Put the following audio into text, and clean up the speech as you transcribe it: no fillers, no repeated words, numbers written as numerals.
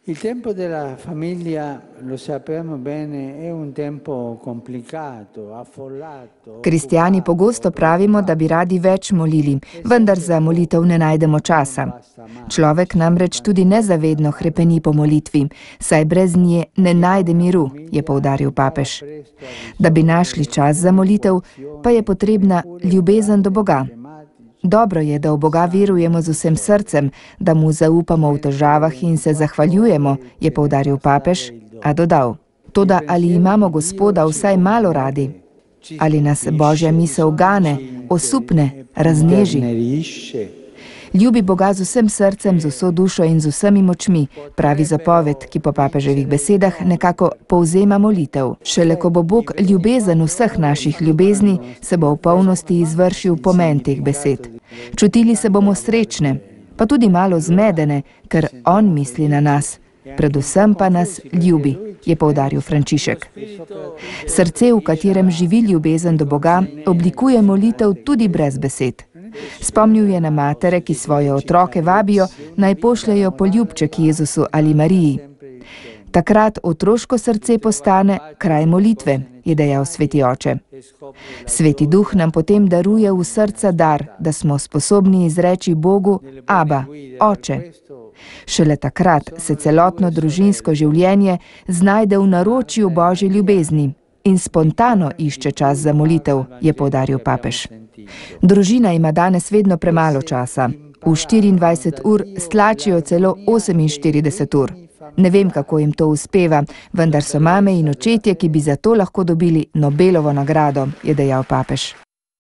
Il tempo della famiglia, lo sappiamo bene, è un tempo complicato, affollato. Kristjani pogosto pravimo, da bi radi več molili, vendar za molitev ne najdemo časa. Človek namreč tudi nezavedno hrepeni po molitvi, saj brez nje ne najde miru, je poudaril papež. Da bi našli čas za molitev, pa je potrebna ljubezen do Boga. Dobro je, da v Boga verujemo z vsem srcem, da mu zaupamo v težavah in se zahvaljujemo, je poudaril papež, a dodal: toda ali imamo Gospoda vsaj malo radi? Ali nas Božja misel gane, osupne, razneži? Ljubi Boga z vsem srcem, z vso dušo in z vsemi močmi, pravi zapoved, ki po papeževih besedah nekako povzema molitev. Šele ko bo Bog ljubezen vseh naših ljubezni, se bo v polnosti izvršil pomen teh besed. Čutili se bomo srečne, pa tudi malo zmedene, ker on misli na nas. Predvsem pa nas ljubi, je poudaril Frančišek. Srce, v katerem živi ljubezen do Boga, oblikuje molitev tudi brez besed. Spomnil je na matere, ki svoje otroke vabijo, naj pošljajo poljubček Jezusu ali Mariji. Takrat otroško srce postane kraj molitve, je dejal sveti oče. Sveti duh nam potem daruje v srca dar, da smo sposobni izreči Bogu: Aba, oče. Šele takrat se celotno družinsko življenje znajde v naročju Božje ljubezni in spontano išče čas za molitev, je poudaril papež. Družina ima danes vedno premalo časa. V 24 ur stlačijo celo 48 ur. Ne vem, kako jim to uspeva, vendar so mame in očetje, ki bi za to lahko dobili Nobelovo nagrado, je dejal papež.